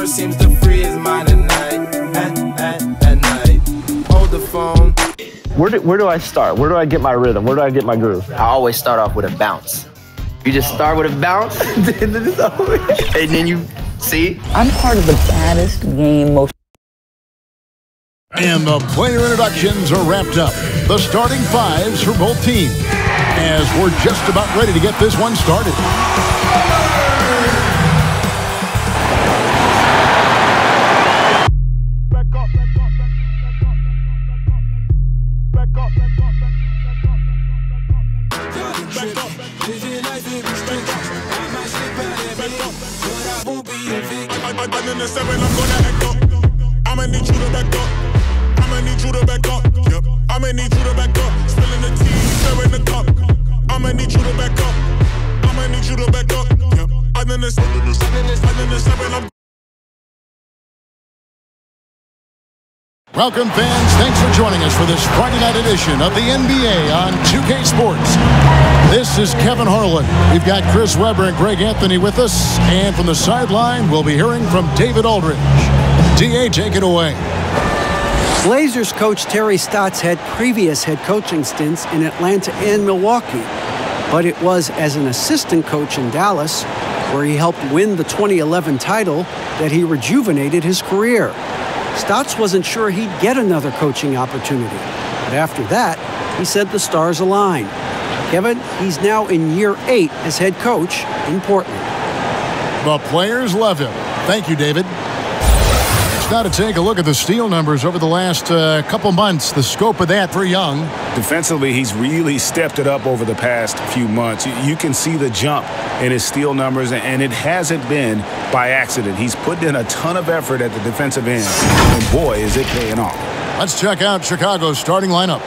girl seems to free his mind at night. At night. Hold the phone. Where do I start? Where do I get my rhythm? Where do I get my groove? I always start off with a bounce. You just start with a bounce, and then you see. I'm part of the baddest game most. And the player introductions are wrapped up. The starting fives for both teams, as we're just about ready to get this one started. I'ma need you to back up. I'ma need you to back up. Yep. I'ma need you to back up. Spilling the tea, stirring the cup. I'ma need you to back up. I'ma need you to back up. Yep. Other than seven. Welcome, fans. Thanks for joining us for this Friday night edition of the NBA on 2K Sports. This is Kevin Harlan. We've got Chris Webber and Greg Anthony with us. And from the sideline, we'll be hearing from David Aldridge. DA, take it away. Blazers coach Terry Stotts had previous head coaching stints in Atlanta and Milwaukee, but it was as an assistant coach in Dallas, where he helped win the 2011 title, that he rejuvenated his career. Stotts wasn't sure he'd get another coaching opportunity, but after that, he said the stars aligned. Kevin, he's now in year 8 as head coach in Portland. The players love him. Thank you, David. Now to take a look at the steal numbers over the last couple months. The scope of that for Young. Defensively, he's really stepped it up over the past few months. You can see the jump in his steal numbers, and it hasn't been by accident. He's put in a ton of effort at the defensive end, and boy, is it paying off. Let's check out Chicago's starting lineup.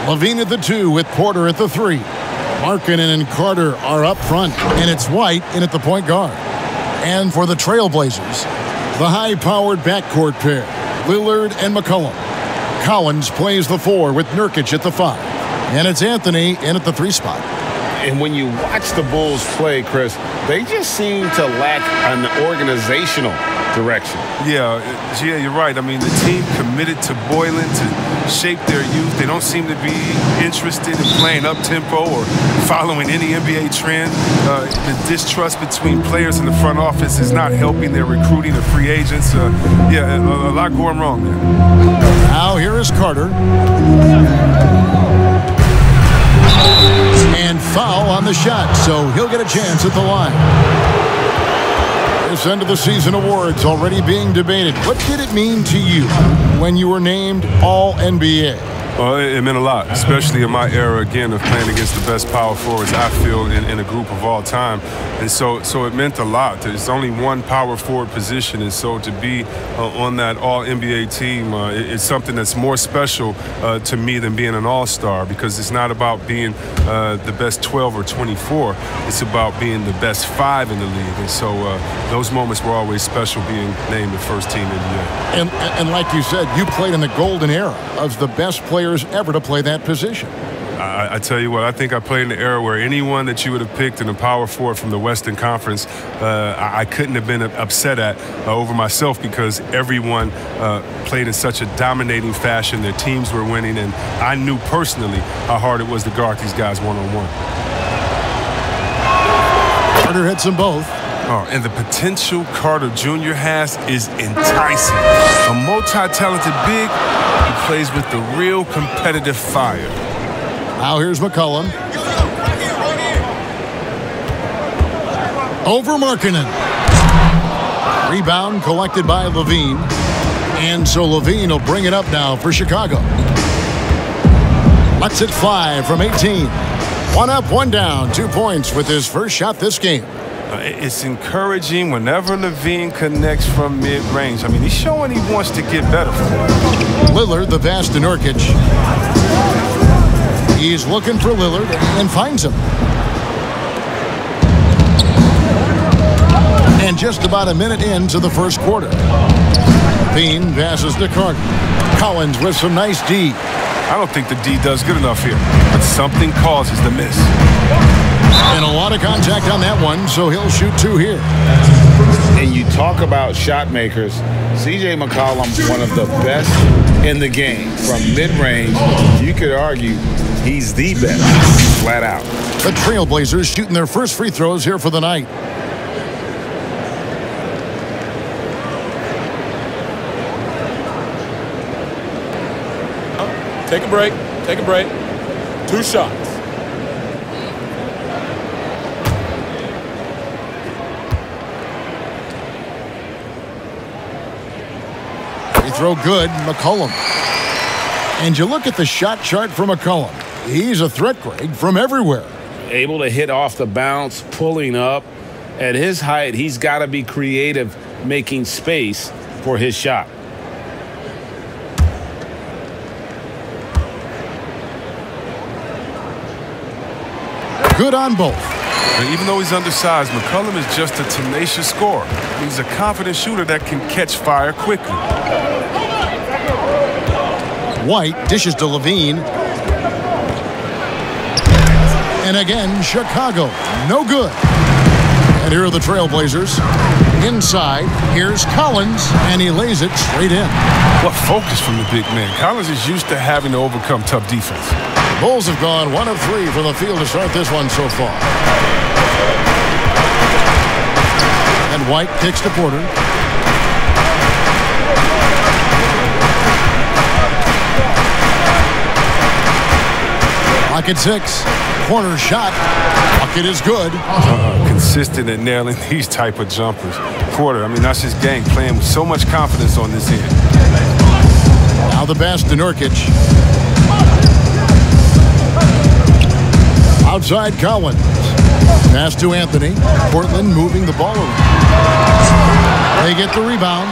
Levine at the 2 with Porter at the 3. Markkanen and Carter are up front, and it's White in at the point guard. And for the Trailblazers, the high-powered backcourt pair, Lillard and McCollum. Collins plays the 4 with Nurkic at the 5. And it's Anthony in at the 3 spot. And when you watch the Bulls play, Chris, they just seem to lack an organizational direction. Yeah, you're right. I mean, the team committed to Boylan to shape their youth. They don't seem to be interested in playing up-tempo or following any NBA trend. The distrust between players in the front office is not helping their recruiting of free agents. A lot going wrong there. Now here is Carter. And foul on the shot, so he'll get a chance at the line. This end of the season awards already being debated. What did it mean to you when you were named All-NBA? Well, it meant a lot, especially in my era, again, of playing against the best power forwards, I feel, in a group of all time. And so it meant a lot. There's only one power forward position, and so to be on that All-NBA team, it's something that's more special to me than being an all-star, because it's not about being the best 12 or 24. It's about being the best 5 in the league. And so those moments were always special, being named the first team NBA. And like you said, you played in the golden era of the best players ever to play that position. I tell you what, I think I played in the era where anyone that you would have picked in the power forward from the Western Conference, I couldn't have been upset at over myself, because everyone played in such a dominating fashion. Their teams were winning, and I knew personally how hard it was to guard these guys one-on-one. Carter hits them both. Oh, and the potential Carter Jr. has is enticing. A multi-talented big who plays with the real competitive fire. Now here's McCollum. Over Markkanen. Rebound collected by Levine. And so Levine will bring it up now for Chicago. Lets it fly from 18. 1 up, 1 down. 2 points with his first shot this game. It's encouraging whenever Levine connects from mid-range. I mean, he's showing he wants to get better. Lillard, the pass to Nurkic. He's looking for Lillard and finds him. And just about a minute into the first quarter. Levine passes to Carter. Collins with some nice D. I don't think the D does good enough here, but something causes the miss. And a lot of contact on that one, so he'll shoot 2 here. And you talk talk about shot makers, C.J. McCollum, one of the best in the game. From mid-range, you could argue he's the best, flat out. The Trailblazers shooting their first free throws here for the night. Take a break. Take a break. 2 shots. Free throw good, McCollum. And you look at the shot chart for McCollum. He's a threat, Greg, from everywhere. Able to hit off the bounce, pulling up. At his height, he's got to be creative, making space for his shot. Good on both. And even though he's undersized, McCollum is just a tenacious scorer. He's a confident shooter that can catch fire quickly. White dishes to Levine. And again, Chicago. No good. And here are the Trailblazers. Inside, here's Collins, and he lays it straight in. What focus from the big man. Collins is used to having to overcome tough defense. Bulls have gone 1 of 3 from the field to start this one so far. And White kicks to Porter. Pocket 6. Corner shot. Pocket is good. Consistent at nailing these type of jumpers. Porter, I mean, that's his game, playing with so much confidence on this end. Now the pass to Nurkic. Outside Collins. Pass to Anthony. Portland moving the ball around. They get the rebound.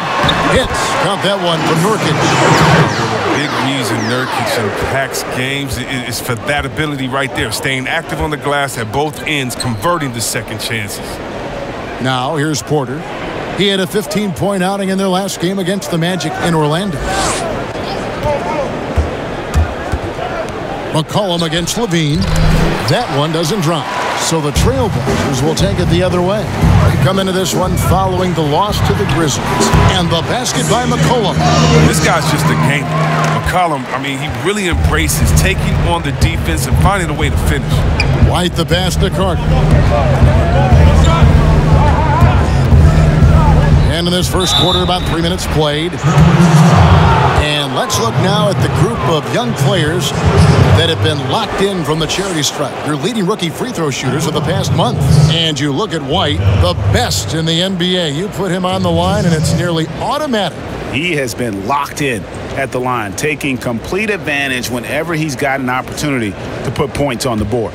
Hits. Count that one for Nurkic. Big reason Nurkic impacts games is for that ability right there. Staying active on the glass at both ends, converting the second chances. Now here's Porter. He had a 15-point outing in their last game against the Magic in Orlando. McCollum against Levine. That one doesn't drop. So the Trailblazers will take it the other way. They come into this one following the loss to the Grizzlies. And the basket by McCollum. This guy's just a gamer. McCollum, I mean, he really embraces taking on the defense and finding a way to finish. White the pass to Carter. And in this first quarter, about 3 minutes played. And let's look now at the group of young players that have been locked in from the charity stripe. Your leading rookie free throw shooters of the past month. And you look at White, the best in the NBA. You put him on the line, and it's nearly automatic. He has been locked in at the line, taking complete advantage whenever he's got an opportunity to put points on the board.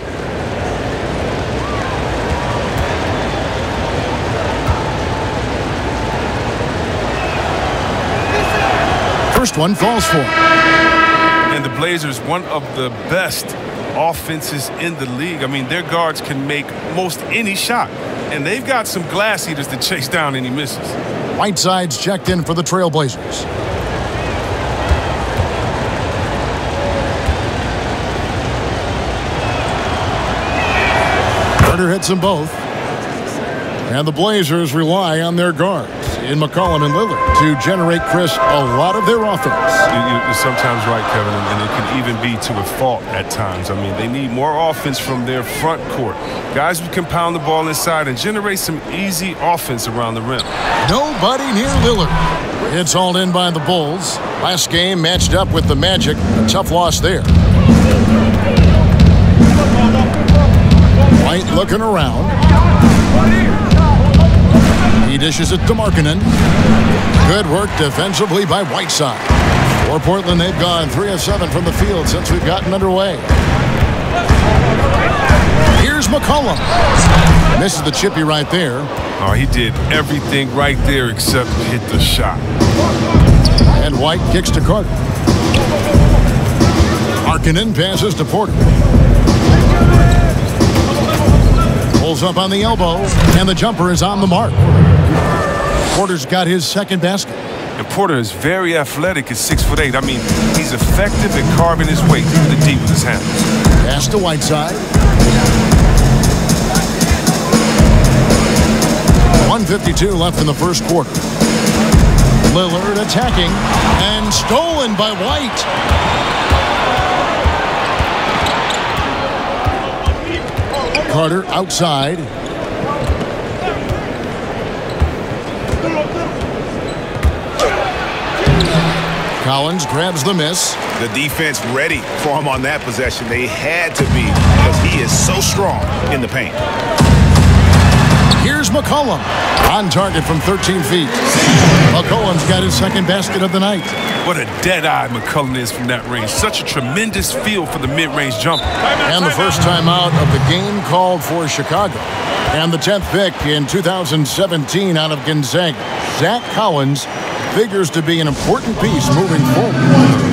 First one falls for him. And the Blazers, one of the best offenses in the league. I mean, their guards can make most any shot. And they've got some glass eaters to chase down any misses. Whiteside's checked in for the Trailblazers. Carter hits them both. And the Blazers rely on their guards in McCollum and Lillard to generate, Chris, a lot of their offense. You're sometimes right, Kevin, and it can even be to a fault at times. I mean, they need more offense from their front court. Guys who can pound the ball inside and generate some easy offense around the rim. Nobody near Lillard. It's hauled in by the Bulls. Last game matched up with the Magic. A tough loss there. White looking around. He dishes it to Markkanen. Good work defensively by Whiteside. For Portland, they've gone 3 of 7 from the field since we've gotten underway. Here's McCollum. Misses the chippy right there. Oh, he did everything right there except hit the shot. And White kicks to Carter. Markkanen passes to Porter. Pulls up on the elbow, and the jumper is on the mark. Porter's got his second basket. And Porter is very athletic at 6'8". I mean, he's effective at carving his way through the D with his hands. Pass to Whiteside. 1:52 left in the first quarter. Lillard attacking and stolen by White. Carter outside. Collins grabs the miss. The defense ready for him on that possession. They had to be because he is so strong in the paint. Here's McCollum on target from 13 feet. McCollum's got his second basket of the night. What a dead-eye McCollum is from that range. Such a tremendous feel for the mid-range jumper. And the first time out of the game called for Chicago. And the 10th pick in 2017 out of Gonzaga. Zach Collins figures to be an important piece moving forward.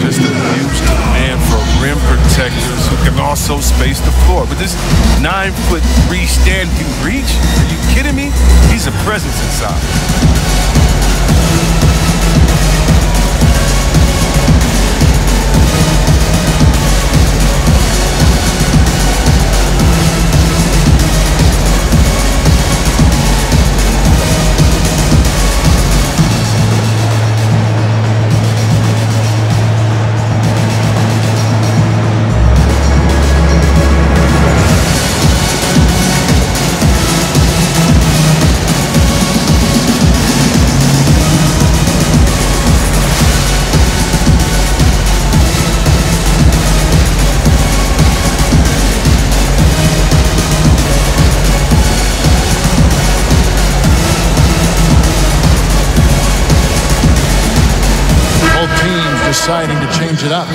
Just a huge demand for rim protectors who can also space the floor. But this 9'3" standing reach, are you kidding me? He's a presence inside. Deciding to change it up.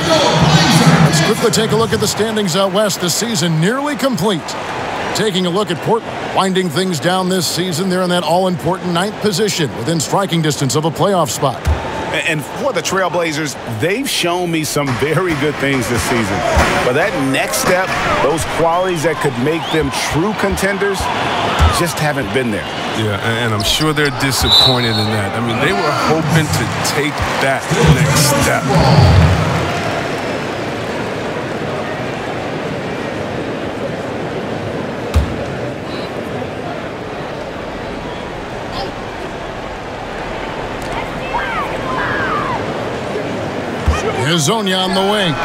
Let's quickly take a look at the standings out west. The season nearly complete. Taking a look at Portland, winding things down this season. They're in that all-important 9th position within striking distance of a playoff spot. And for the Trailblazers, they've shown me some very good things this season. But that next step, those qualities that could make them true contenders, just haven't been there. Yeah, and I'm sure they're disappointed in that. I mean, they were hoping to take that next step. Hazonia on the wing.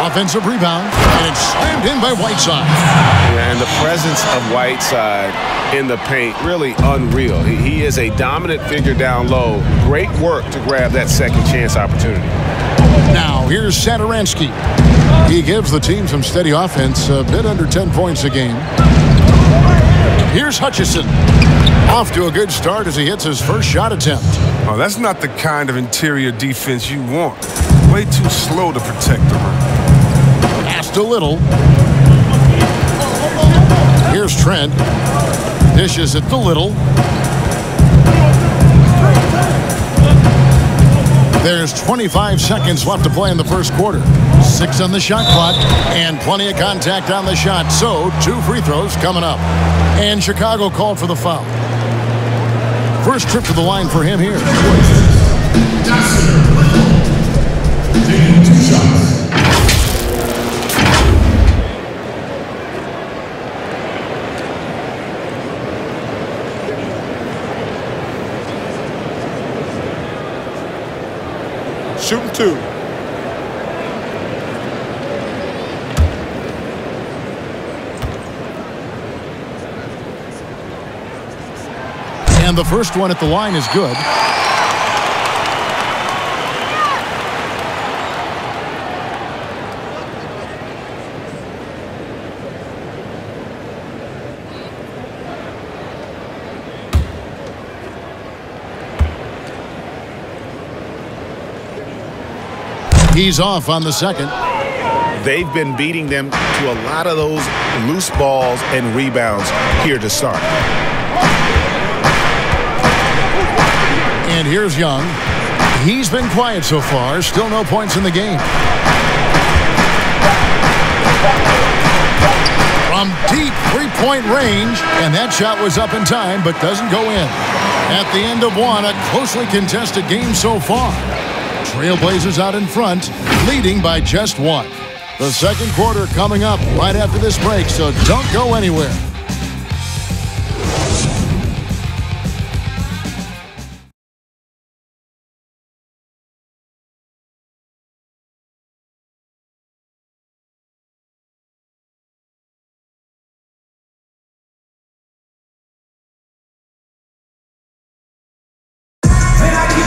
Offensive rebound, and it's slammed in by Whiteside. Yeah, and the presence of Whiteside in the paint, really unreal. He is a dominant figure down low. Great work to grab that second chance opportunity. Now, here's Satoransky. He gives the team some steady offense, a bit under 10 points a game. Here's Hutchison. Off to a good start as he hits his first shot attempt. Oh, that's not the kind of interior defense you want. Way too slow to protect the rim. Passed a little. Here's Trent. Dishes it to Little. There's 25 seconds left to play in the first quarter. 6 on the shot clock and plenty of contact on the shot. So 2 free throws coming up. And Chicago called for the foul. First trip to the line for him here. Taking 2 shots. Shooting 2. And the first one at the line is good. He's off on the second. They've been beating them to a lot of those loose balls and rebounds here to start. And here's Young. He's been quiet so far. Still no points in the game. From deep three-point range. And that shot was up in time, but doesn't go in. At the end of one, a closely contested game so far. Trailblazers out in front, leading by just 1. The second quarter coming up right after this break, so don't go anywhere.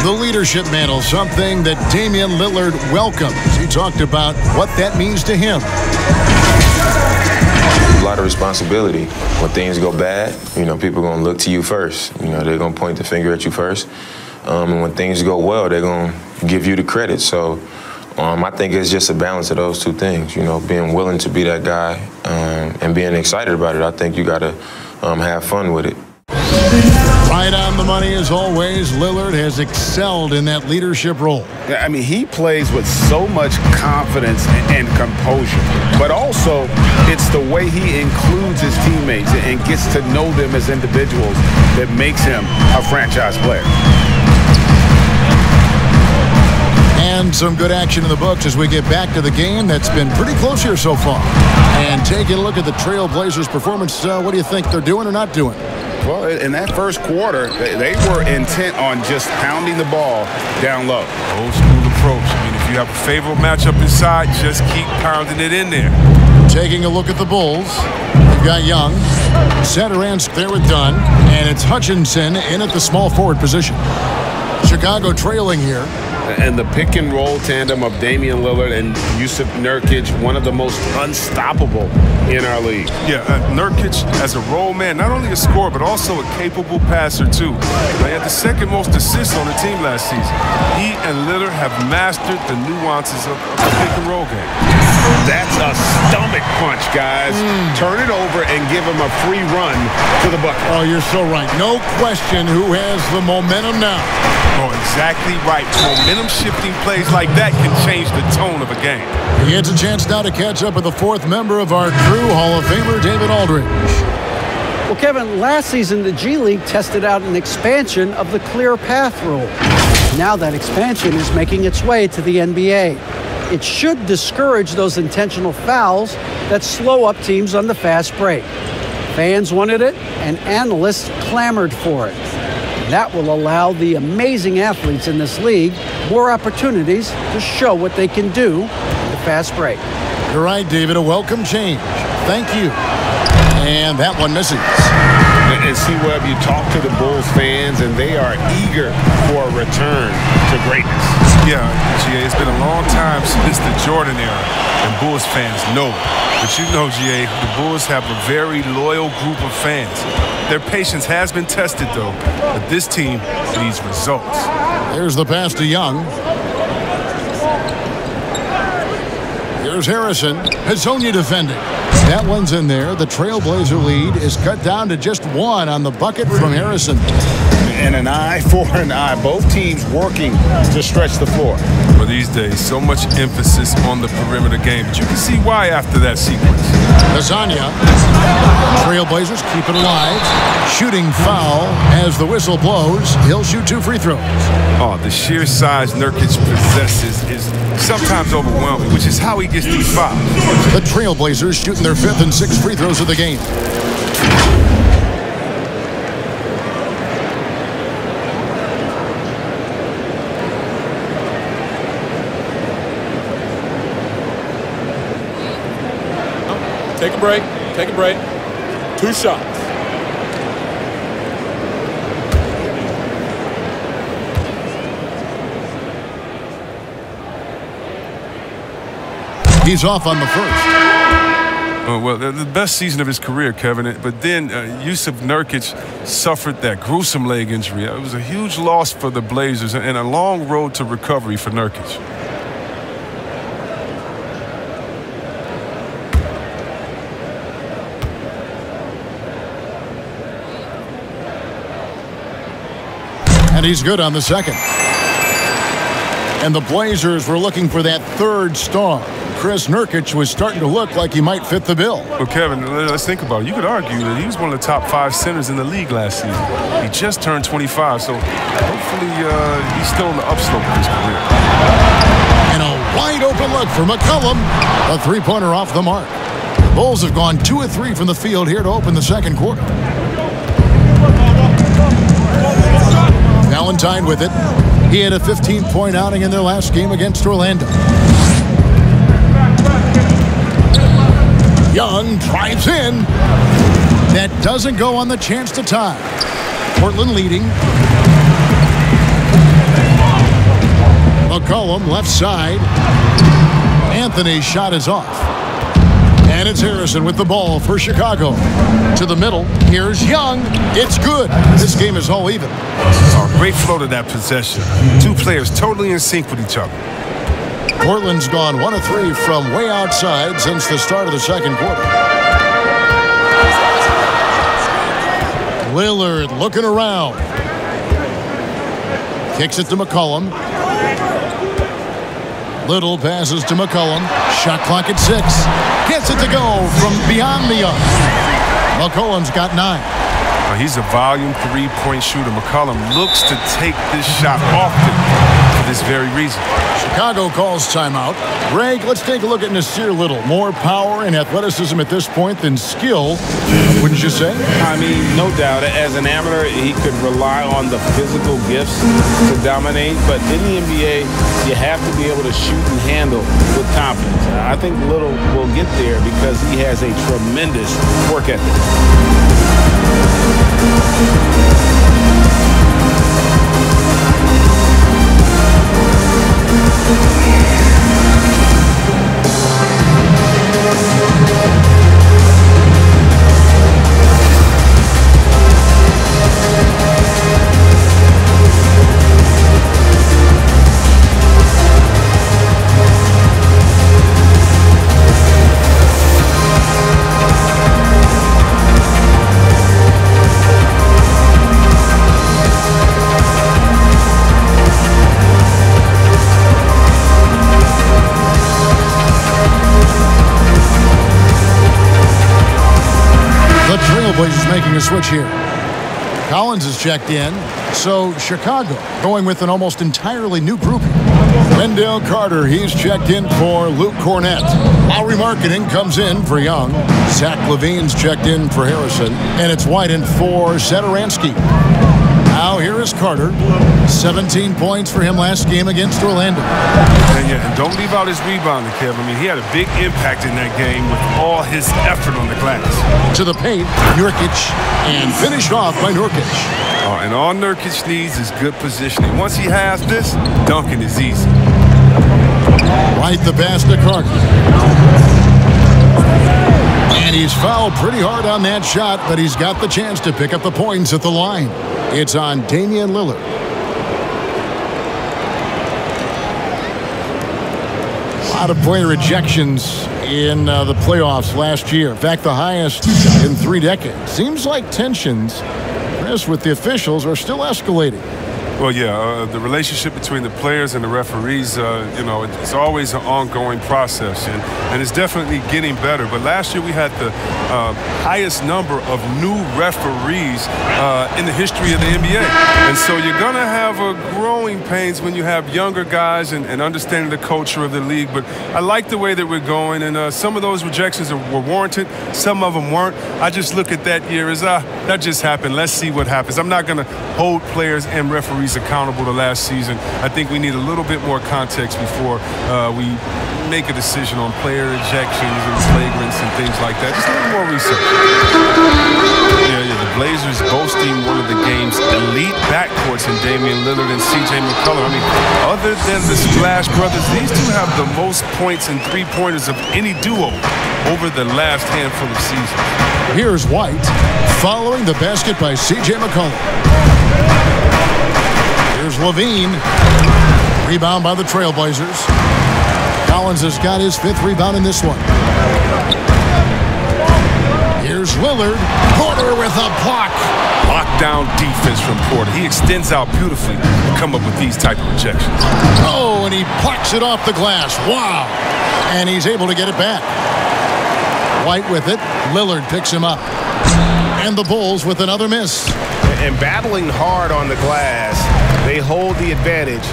The leadership mantle, something that Damian Lillard welcomes. He talked about what that means to him. A lot of responsibility. When things go bad, you know, people are going to look to you first. You know, they're going to point the finger at you first. And when things go well, they're going to give you the credit. So I think it's just a balance of those two things, you know, being willing to be that guy and being excited about it. I think you got to have fun with it. Right on the money as always. Lillard has excelled in that leadership role. I mean, he plays with so much confidence and composure, but also it's the way he includes his teammates and gets to know them as individuals that makes him a franchise player. And some good action in the books as we get back to the game that's been pretty close here so far. And taking a look at the Trail Blazers' performance, what do you think they're doing or not doing? Well, in that first quarter, they were intent on just pounding the ball down low. Old school approach. I mean, if you have a favorable matchup inside, just keep pounding it in there. Taking a look at the Bulls, we've got Young, Satoransk there with Dunn, and it's Hutchinson in at the small forward position. Chicago trailing here. And the pick and roll tandem of Damian Lillard and Jusuf Nurkic, one of the most unstoppable in our league. Yeah, Nurkic as a role man, not only a scorer, but also a capable passer too. He had the second most assists on the team last season. He and Lillard have mastered the nuances of the pick and roll game. That's a stomach punch, guys. Turn it over and give him a free run to the bucket. Oh, you're so right. No question who has the momentum now. Oh, exactly right. Momentum-shifting plays like that can change the tone of a game. He gets a chance now to catch up with the fourth member of our crew, Hall of Famer David Aldridge. Well, Kevin, last season the G League tested out an expansion of the clear path rule. Now that expansion is making its way to the NBA. It should discourage those intentional fouls that slow up teams on the fast break. Fans wanted it, and analysts clamored for it. That will allow the amazing athletes in this league more opportunities to show what they can do in the fast break. You're right, David. A welcome change. Thank you. And that one misses. And see, Webb, you talk to the Bulls fans, and they are eager for a return to greatness. Yeah, GA, it's been a long time since the Jordan era, and Bulls fans know it. But you know, GA, the Bulls have a very loyal group of fans. Their patience has been tested, though, but this team needs results. There's the pass to Young. Here's Harrison. Hezonja defending. That one's in there. The Trailblazer lead is cut down to just one on the bucket from Harrison. And an eye for an eye. Both teams working to stretch the floor. For these days, so much emphasis on the perimeter game, but you can see why after that sequence. Hezonja. Trailblazers keep it alive. Shooting foul as the whistle blows. He'll shoot 2 free throws. Oh, the sheer size Nurkic possesses is sometimes overwhelming, which is how he gets these fouls. The Trailblazers shooting their 5th and 6th free throws of the game. Take a break. Take a break. 2 shots. He's off on the first. Well, the best season of his career, Kevin. But then Jusuf Nurkic suffered that gruesome leg injury. It was a huge loss for the Blazers and a long road to recovery for Nurkic. And he's good on the second. And the Blazers were looking for that third star. Chris Nurkic was starting to look like he might fit the bill. Well, Kevin, let's think about it. You could argue that he was one of the top 5 centers in the league last season. He just turned 25, so hopefully he's still on the upslope of his career. And a wide open look for McCollum. A 3-pointer off the mark. The Bulls have gone 2 of 3 from the field here to open the second quarter. Valentine with it. He had a 15-point outing in their last game against Orlando. Young drives in. That doesn't go on the chance to tie. Portland leading. McCollum left side. Anthony's shot is off. And it's Harrison with the ball for Chicago. To the middle. Here's Young. It's good. This game is all even. Great flow to that possession. Two players totally in sync with each other. Portland's gone 1 of 3 from way outside since the start of the second quarter. Lillard looking around. Kicks it to McCollum. Little passes to McCollum. Shot clock at 6. Gets it to go from beyond the arc. McCollum's got 9. He's a volume three-point shooter. McCollum looks to take this shot often for this very reason. Chicago calls timeout. Greg, let's take a look at Nasir Little. More power and athleticism at this point than skill, wouldn't you say? I mean, no doubt. As an amateur, he could rely on the physical gifts to dominate. But in the NBA, you have to be able to shoot and handle with confidence. I think Little will get there because he has a tremendous work ethic. Blazers making a switch here. Collins is checked in. So Chicago going with an almost entirely new grouping. Wendell Carter, he's checked in for Luke Cornett. Lowry Marketing comes in for Young. Zach LaVine's checked in for Harrison. And it's White in for Satoransky. Now here is Carter. 17 points for him last game against Orlando. And don't leave out his rebounding, Kev. I mean, he had a big impact in that game with all his effort on the glass. To the paint, Nurkic, and finished off by Nurkic. And all Nurkic needs is good positioning. Once he has this, dunking is easy. Right the pass to Carter. And he's fouled pretty hard on that shot, but he's got the chance to pick up the points at the line. It's on Damian Lillard. A lot of player ejections in the playoffs last year. In fact, the highest in 3 decades. Seems like tensions, Chris, with the officials are still escalating. Well, yeah, the relationship between the players and the referees, you know, it's always an ongoing process, and it's definitely getting better. But last year we had the highest number of new referees in the history of the NBA. And so you're going to have growing pains when you have younger guys and understanding the culture of the league. But I like the way that we're going, and some of those rejections were warranted. Some of them weren't. I just look at that year as, that just happened. Let's see what happens. I'm not going to hold players and referees accountable to last season. I think we need a little bit more context before we make a decision on player ejections and flagrants and things like that. Just a little more research. Yeah, the Blazers boasting one of the game's elite backcourts in Damian Lillard and C.J. McCollum. I mean, other than the Splash Brothers, these two have the most points and three-pointers of any duo over the last handful of seasons. Here's White following the basket by C.J. McCollum. Here's LaVine. Rebound by the Trailblazers. Collins has got his 5th rebound in this one. Here's Lillard. Porter with a block. Lockdown defense from Porter. He extends out beautifully to come up with these type of rejections. Oh, and he plucks it off the glass. Wow. And he's able to get it back. White with it. Lillard picks him up. And the Bulls with another miss. And battling hard on the glass, they hold the advantage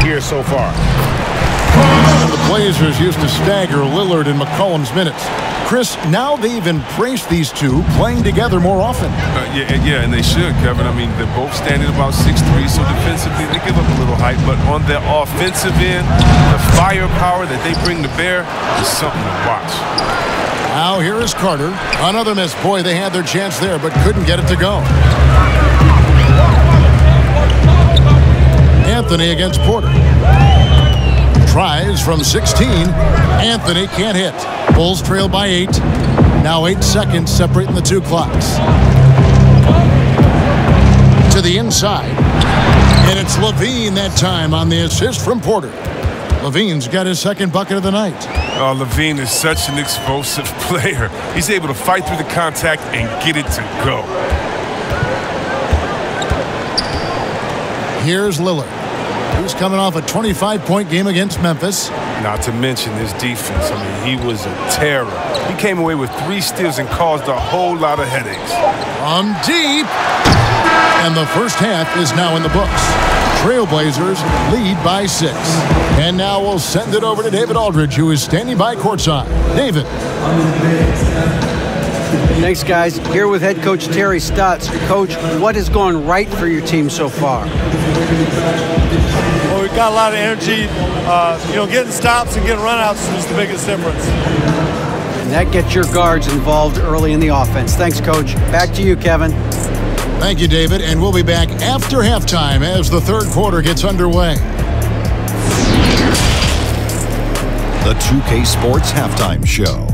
here so far. And the Blazers used to stagger Lillard and McCollum's minutes. Chris, now they've embraced these two playing together more often. Yeah, and they should, Kevin. I mean, they're both standing about 6'3", so defensively they give up a little height. But on their offensive end, the firepower that they bring to bear is something to watch. Now here is Carter. Another miss. Boy, they had their chance there, but couldn't get it to go. Anthony against Porter. tries from 16. Anthony can't hit. Bulls trail by 8. Now 8 seconds separating the two clocks. To the inside. And it's Levine that time on the assist from Porter. Levine's got his second bucket of the night. Oh, Levine is such an explosive player. He's able to fight through the contact and get it to go. Here's Lillard. He's coming off a 25-point game against Memphis. Not to mention his defense. I mean, he was a terror. He came away with 3 steals and caused a whole lot of headaches. From deep. And the first half is now in the books. Trailblazers lead by 6. And now we'll send it over to David Aldridge, who is standing by courtside. David. Thanks, guys. Here with head coach Terry Stotts. Coach, what has gone right for your team so far? Well, we've got a lot of energy. Getting stops and getting runouts is the biggest difference. And that gets your guards involved early in the offense. Thanks, Coach. Back to you, Kevin. Thank you, David. And we'll be back after halftime as the third quarter gets underway. The 2K Sports Halftime Show.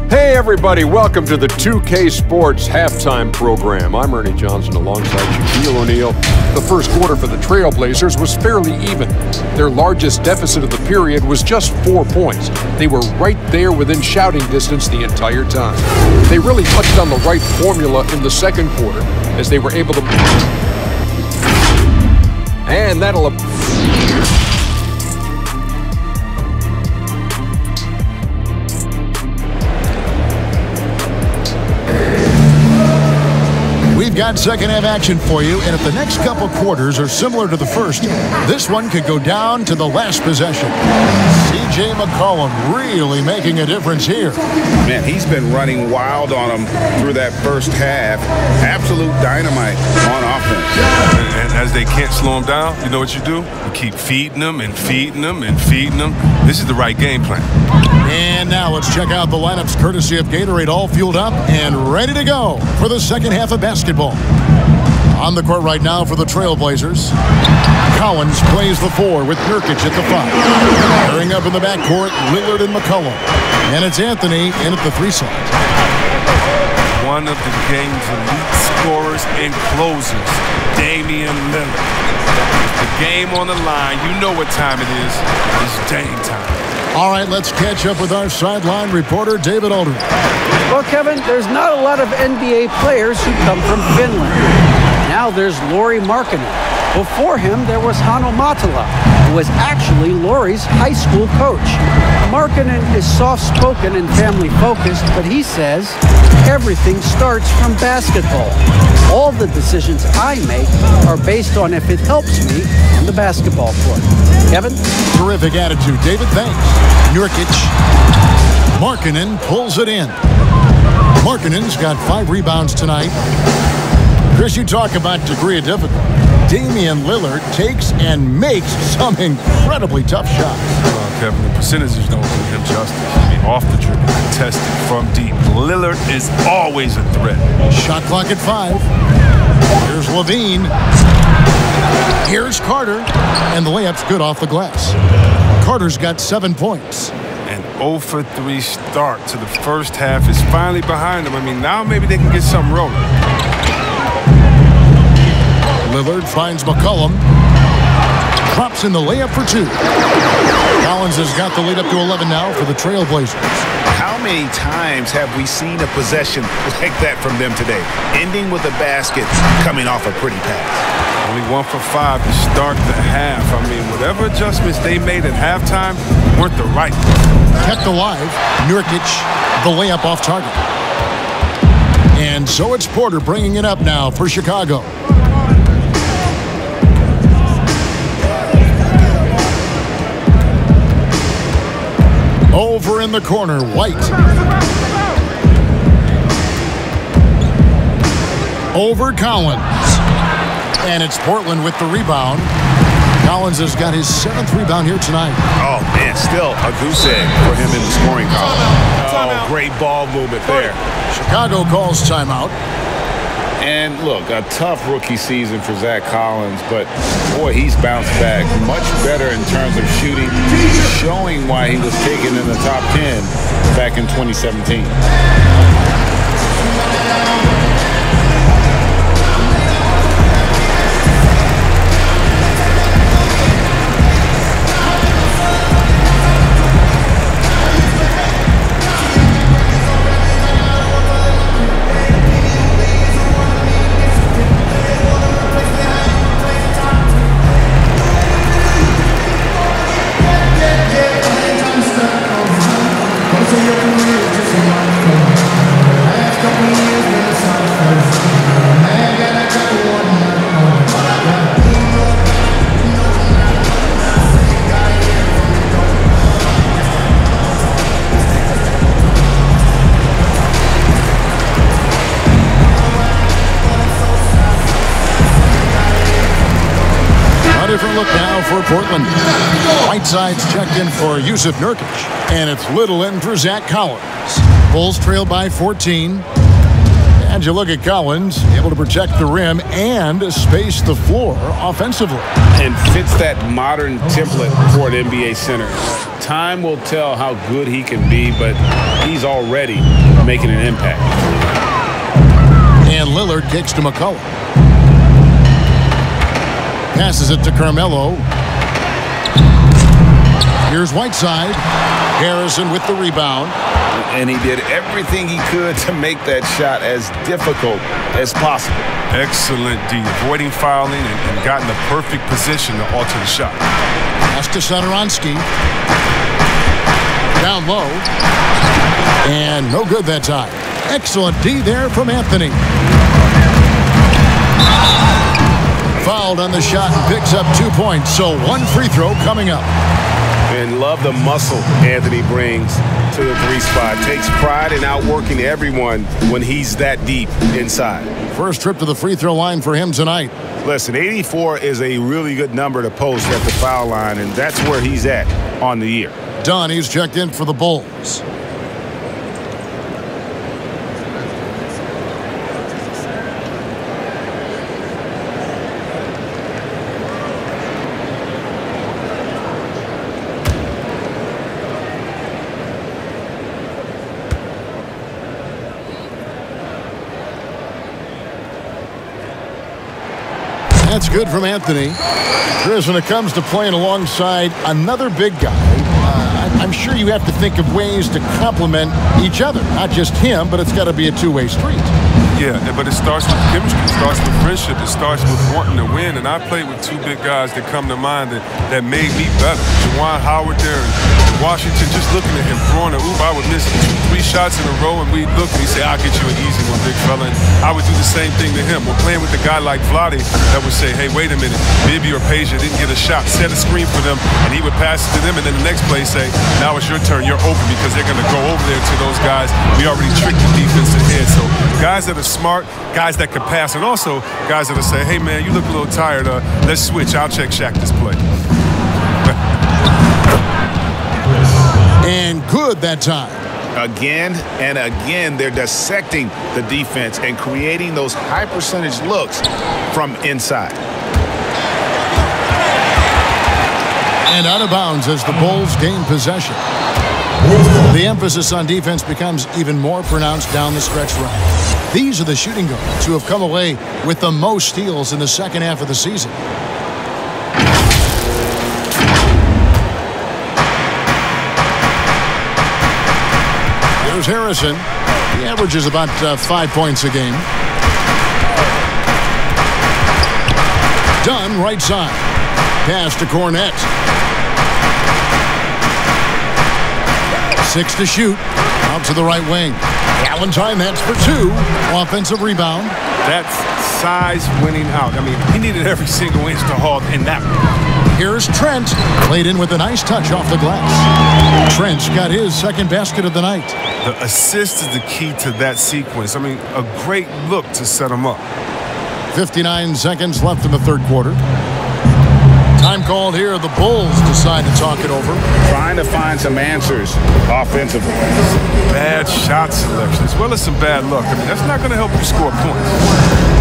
Hey everybody, welcome to the 2K Sports Halftime Program. I'm Ernie Johnson alongside Shaquille O'Neal. The first quarter for the Trailblazers was fairly even. Their largest deficit of the period was just 4 points. They were right there within shouting distance the entire time. They really touched on the right formula in the second quarter as they were able to... And that'll... We've got second half action for you, and if the next couple quarters are similar to the first, this one could go down to the last possession. C.J. McCollum really making a difference here. Man, he's been running wild on him through that first half. Absolute dynamite on offense. And as they can't slow him down, you know what you do? You keep feeding them and feeding them and feeding them. This is the right game plan. And now let's check out the lineups courtesy of Gatorade, all fueled up and ready to go for the second half of basketball. On the court right now for the Trailblazers, Collins plays the 4 with Nurkic at the 5. Pairing up in the backcourt, Lillard and McCollum. And it's Anthony in at the 3 side. One of the game's elite scorers and closers, Damian Lillard. The game on the line, you know what time it is. It's Dame time. All right, let's catch up with our sideline reporter, David Aldridge. Well, Kevin, there's not a lot of NBA players who come from Finland. Now there's Lauri Markkanen. Before him, there was Hanno Matala, who was actually Lauri's high school coach. Markkanen is soft-spoken and family-focused, but he says everything starts from basketball. All the decisions I make are based on if it helps me on the basketball court. Kevin? Terrific attitude, David. Thanks. Nurkic. Markkanen pulls it in. Markkanen's got 5 rebounds tonight. Chris, you talk about degree of difficulty. Damian Lillard takes and makes some incredibly tough shots. Kevin, the percentages don't do him justice. I mean, off the dribble, contested from deep. Lillard is always a threat. Shot clock at 5. Here's Levine. Here's Carter. And the layup's good off the glass. Carter's got 7 points. An 0 for 3 start to the first half is finally behind them. I mean, now maybe they can get something rolling. Lillard finds McCollum. Drops in the layup for 2. Collins has got the lead up to 11 now for the Trailblazers. How many times have we seen a possession like that from them today? Ending with a basket, coming off a pretty pass. Only 1 for 5 to start the half. I mean, whatever adjustments they made at halftime weren't the right ones. Kept alive. Nurkic, the layup off target. And so it's Porter bringing it up now for Chicago. Over in the corner, White. Over Collins. And it's Portland with the rebound. Collins has got his 7th rebound here tonight. Oh, man, still a goose egg for him in the scoring column. Oh, great ball movement there. Chicago calls timeout. And look, a tough rookie season for Zach Collins, but boy, he's bounced back much better in terms of shooting, showing why he was taken in the top 10 back in 2017. Different look now for Portland. Whiteside's checked in for Yusuf Nurkic, and it's Little in for Zach Collins. Bulls trail by 14. And you look at Collins, able to protect the rim and space the floor offensively. And fits that modern template for an NBA center. Time will tell how good he can be, but he's already making an impact. And Lillard kicks to McCollum. Passes it to Carmelo. Here's Whiteside. Harrison with the rebound. And he did everything he could to make that shot as difficult as possible. Excellent D, avoiding fouling and got in the perfect position to alter the shot. Pass to Satoransky. Down low. And no good that time. Excellent D there from Anthony. Fouled on the shot and picks up 2 points. So one free throw coming up. And love the muscle Anthony brings to the three spot. Takes pride in outworking everyone when he's that deep inside. First trip to the free throw line for him tonight. Listen, 84 is a really good number to post at the foul line, and that's where he's at on the year. Donnie's checked in for the Bulls. That's good from Anthony. Chris, when it comes to playing alongside another big guy, I'm sure you have to think of ways to complement each other. Not just him, but it's got to be a two-way street. Yeah, but it starts with chemistry. It starts with friendship. It starts with wanting to win. And I played with two big guys that come to mind that made me better. Juwan Howard there in Washington, just looking at him throwing a oop, I would miss 2-3 shots in a row, and we'd look and he'd say, I'll get you an easy one, big fella. And I would do the same thing to him. We're playing with a guy like Vlade that would say, hey, wait a minute, Bibby or Peja didn't get a shot. Set a screen for them, and he would pass it to them, and then the next play say, now it's your turn, you're open, because they're going to go over there to those guys. We already tricked the defense ahead. So guys that are smart, guys that can pass, and also guys that will say, hey, man, you look a little tired. Let's switch. I'll check Shaq this play. And good that time. Again and again, they're dissecting the defense and creating those high percentage looks from inside. And out of bounds as the Bulls gain possession. The emphasis on defense becomes even more pronounced down the stretch run. These are the shooting guards who have come away with the most steals in the second half of the season. Here's Harrison. He averages about 5 points a game. Dunn, right side. Pass to Cornette. 6 to shoot. Out to the right wing. Valentine, that's for 2. Offensive rebound. That's size winning out. I mean, he needed every single inch to haul in that one. Here's Trent. Played in with a nice touch off the glass. Trent's got his second basket of the night. The assist is the key to that sequence. I mean, a great look to set him up. 59 seconds left in the third quarter. Time called here. The Bulls decide to talk it over. Trying to find some answers offensively. Bad shot selection as well as some bad luck. I mean, that's not going to help you score points.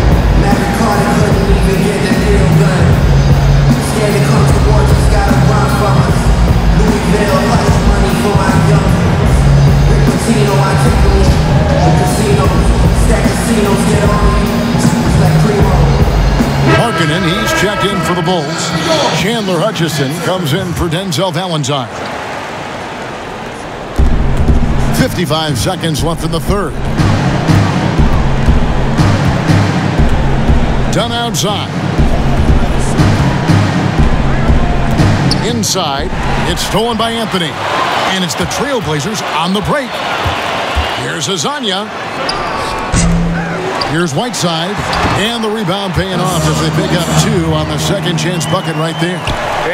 Markkanen, he's checked in for the Bulls. Chandler Hutchison comes in for Denzel Valentine. 55 seconds left in the third. Done outside. Inside. It's stolen by Anthony. And it's the Trailblazers on the break. Here's Azania. Here's Whiteside. And the rebound paying off as they pick up 2 on the second chance bucket right there.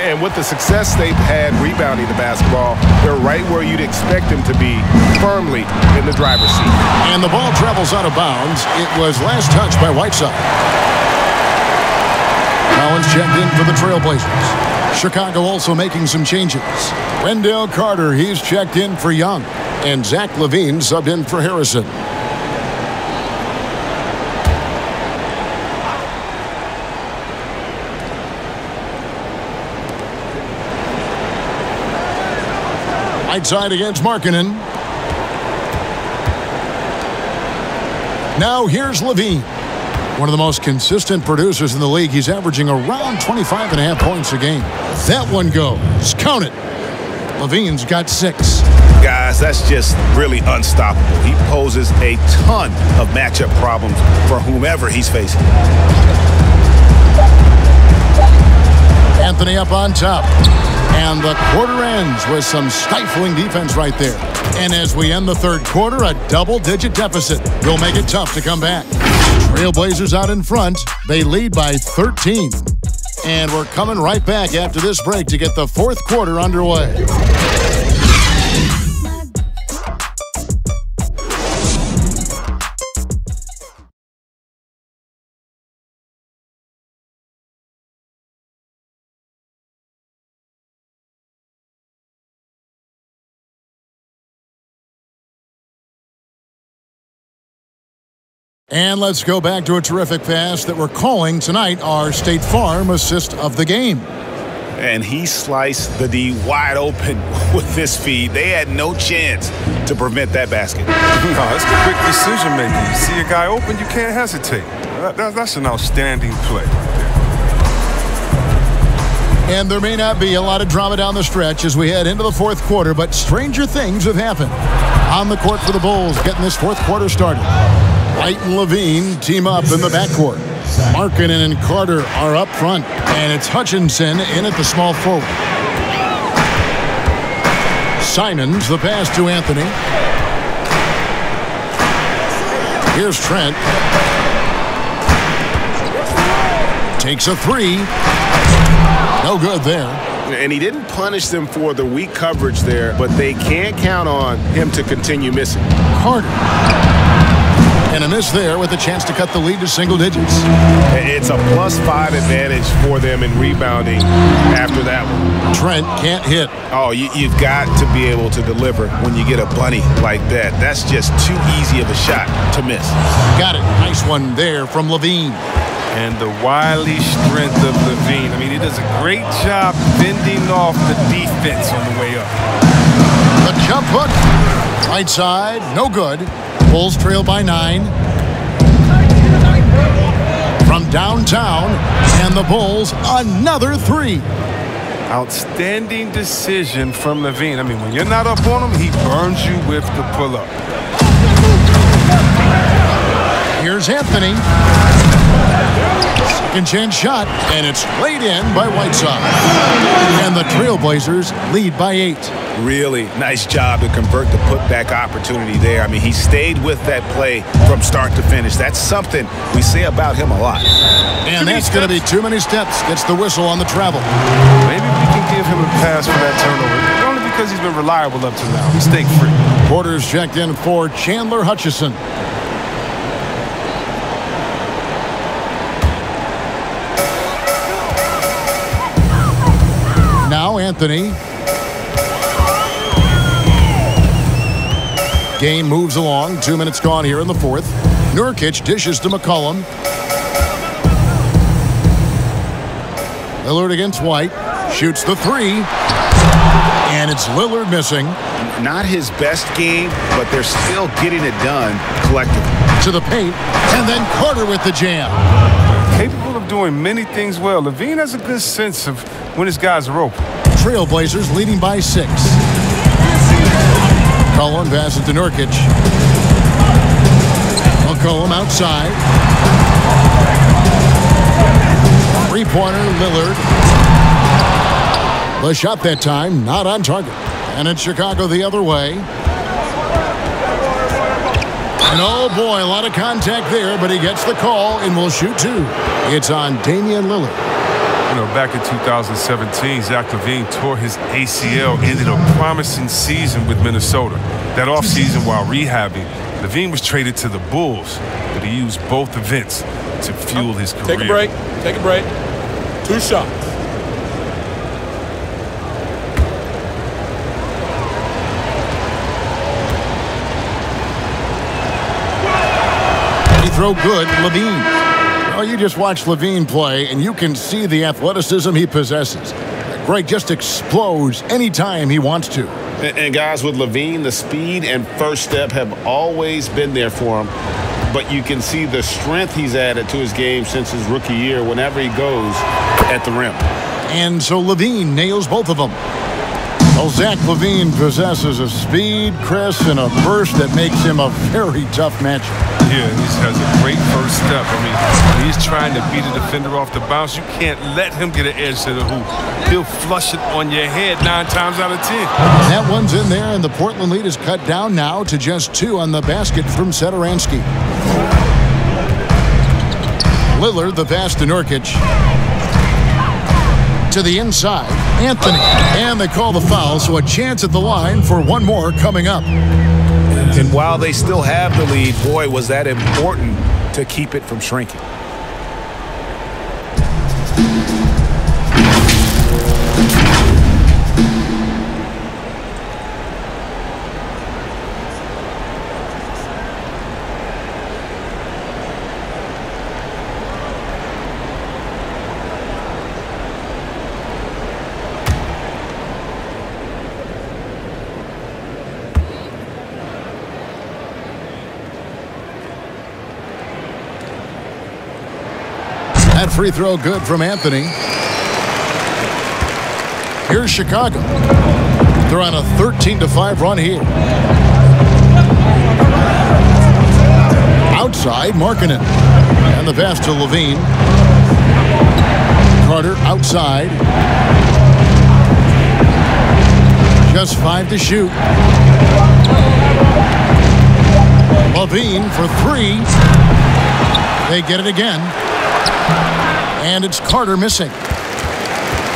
And with the success they've had rebounding the basketball, they're right where you'd expect them to be, firmly in the driver's seat. And the ball travels out of bounds. It was last touched by Whiteside. Collins checked in for the Trailblazers. Chicago also making some changes. Wendell Carter, he's checked in for Young. And Zach LaVine subbed in for Harrison. Whiteside against Markkanen. Now here's LaVine. One of the most consistent producers in the league. He's averaging around 25.5 points a game. That one goes. Count it. LaVine's got 6. Guys, that's just really unstoppable. He poses a ton of matchup problems for whomever he's facing. Anthony up on top. And the quarter ends with some stifling defense right there. And as we end the third quarter, a double-digit deficit will make it tough to come back. Trailblazers out in front. They lead by 13. And we're coming right back after this break to get the fourth quarter underway. And let's go back to a terrific pass that we're calling tonight our State Farm assist of the game. And he sliced the D wide open with this feed. They had no chance to prevent that basket. No, it's the quick decision making. You see a guy open, you can't hesitate. That's an outstanding play. And there may not be a lot of drama down the stretch as we head into the fourth quarter, but stranger things have happened. On the court for the Bulls, getting this fourth quarter started. White and LaVine team up in the backcourt. Markkanen and Carter are up front, and it's Hutchinson in at the small forward. Simons, the pass to Anthony. Here's Trent. Takes a 3. No good there. And he didn't punish them for the weak coverage there, but they can't count on him to continue missing. Carter. And a miss there with a chance to cut the lead to single digits. It's a +5 advantage for them in rebounding after that one. Trent can't hit. Oh, you've got to be able to deliver when you get a bunny like that. That's just too easy of a shot to miss. Got it. Nice one there from LaVine. And the wily strength of LaVine. I mean, he does a great job fending off the defense on the way up. The jump hook. Right side. No good. Bulls trail by 9. From downtown, and the Bulls another 3. Outstanding decision from LaVine. I mean, when you're not up on him, he burns you with the pull-up. Here's Anthony. Second chance shot, and it's laid in by Whiteside. And the Trailblazers lead by 8. Really nice job to convert the putback opportunity there. I mean, he stayed with that play from start to finish. That's something we say about him a lot. And that's going to be too many steps. Gets the whistle on the travel. Maybe we can give him a pass for that turnover. Only because he's been reliable up to now. Mistake-free. Porter's checked in for Chandler Hutchison. Now Anthony. Game moves along. 2 minutes gone here in the fourth. Nurkic dishes to McCollum. Lillard against White. Shoots the three. And it's Lillard missing. Not his best game, but they're still getting it done collectively. To the paint. And then Carter with the jam. Capable of doing many things well. Levine has a good sense of when his guys are open. Trailblazers leading by 6. McCollum passes to Nurkic. McCollum outside. Three-pointer, Lillard. The shot that time, not on target. And it's Chicago the other way. And oh boy, a lot of contact there, but he gets the call and will shoot 2. It's on Damian Lillard. You know, back in 2017, Zach LaVine tore his ACL, ended a promising season with Minnesota. That offseason, while rehabbing, LaVine was traded to the Bulls, but he used both events to fuel his career. Take a break. Take a break. 2 shots. Throw good, Levine. Oh, you just watch Levine play, and you can see the athleticism he possesses. Greg just explodes anytime he wants to. And guys, with Levine, the speed and first step have always been there for him. But you can see the strength he's added to his game since his rookie year whenever he goes at the rim. And so Levine nails both of them. Well, Zach LaVine possesses a speed, Chris, and a burst that makes him a very tough matchup. Yeah, he has a great first step. I mean, when he's trying to beat a defender off the bounce, you can't let him get an edge to the hoop. He'll flush it on your head 9 times out of 10. That one's in there, and the Portland lead is cut down now to just 2 on the basket from Satoransky. Lillard, the pass to Nurkic. To the inside, Anthony. And they call the foul, so a chance at the line for one more coming up. And while they still have the lead, boy, was that important to keep it from shrinking. That free throw good from Anthony. Here's Chicago. They're on a 13-5 run here. Outside, Markkanen. And the pass to Levine. Carter outside. Just 5 to shoot. Levine for 3. They get it again. And it's Carter missing.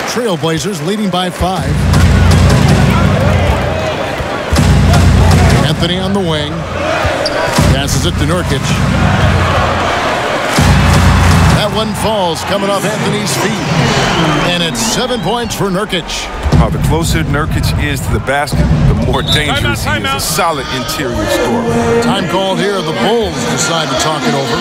Trailblazers leading by 5. Anthony on the wing. Passes it to Nurkic. That one falls coming off Anthony's feet. And it's 7 points for Nurkic. The closer Nurkic is to the basket, the more dangerous he is. A solid interior scorer. Time called here. The Bulls decide to talk it over.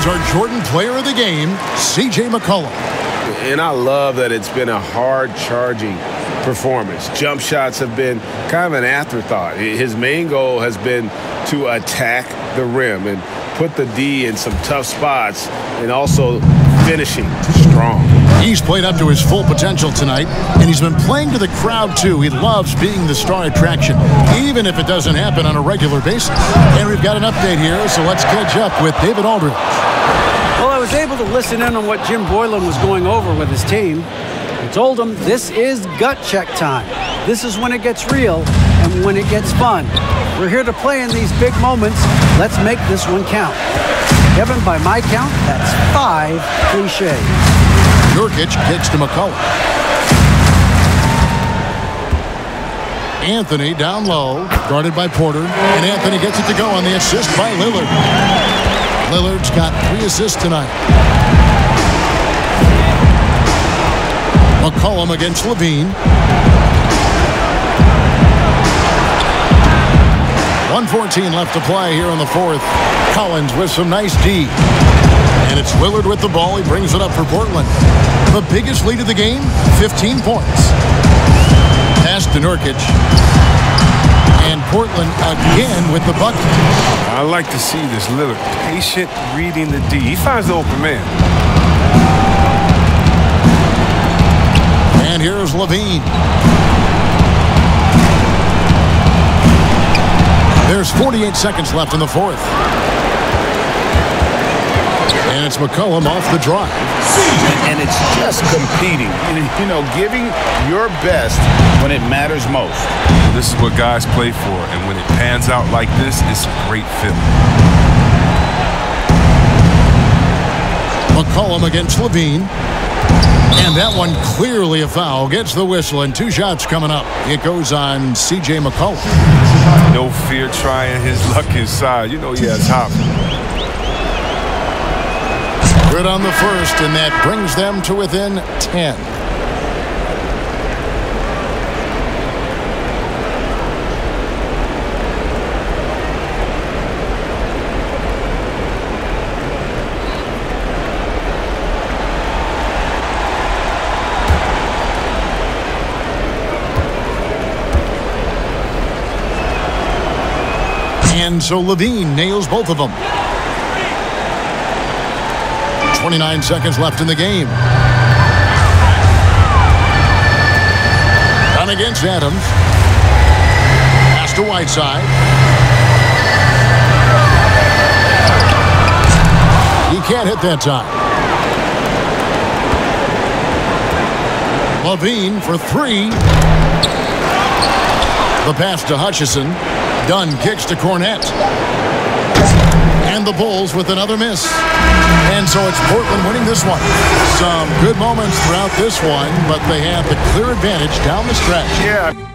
Our Jordan player of the game, C.J. McCollum. And I love that it's been a hard charging performance. Jump shots have been kind of an afterthought. His main goal has been to attack the rim and put the D in some tough spots and also finishing strong. He's played up to his full potential tonight, and he's been playing to the crowd, too. He loves being the star attraction, even if it doesn't happen on a regular basis. And we've got an update here, so let's catch up with David Aldridge. Well, I was able to listen in on what Jim Boylan was going over with his team. I told him this is gut check time. This is when it gets real and when it gets fun. We're here to play in these big moments. Let's make this one count. Kevin, by my count, that's 5 cliches. Nurkic kicks to McCullough. Anthony down low, guarded by Porter, and Anthony gets it to go on the assist by Lillard. Lillard's got 3 assists tonight. McCollum against Levine. 1:14 left to play here in the fourth. Collins with some nice D. And it's Lillard with the ball. He brings it up for Portland. The biggest lead of the game, 15 points. Pass to Nurkic. And Portland again with the bucket. I like to see this Lillard patient reading the D. He finds the open man. And here's Levine. There's 48 seconds left in the fourth. And it's McCollum off the drive. And it's just competing. You know, giving your best when it matters most. This is what guys play for, and when it pans out like this, it's a great feeling. McCollum against Levine. And that one clearly a foul. Gets the whistle, and 2 shots coming up. It goes on C.J. McCollum. No fear trying his luck inside. You know he has hop. Good on the first, and that brings them to within 10. And so Levine nails both of them. 29 seconds left in the game. Down against Adams. Pass to Whiteside. He can't hit that time. Levine for 3. The pass to Hutchison. Dunn kicks to Cornette. And the Bulls with another miss. And so it's Portland winning this one. Some good moments throughout this one, but they have the clear advantage down the stretch. Yeah.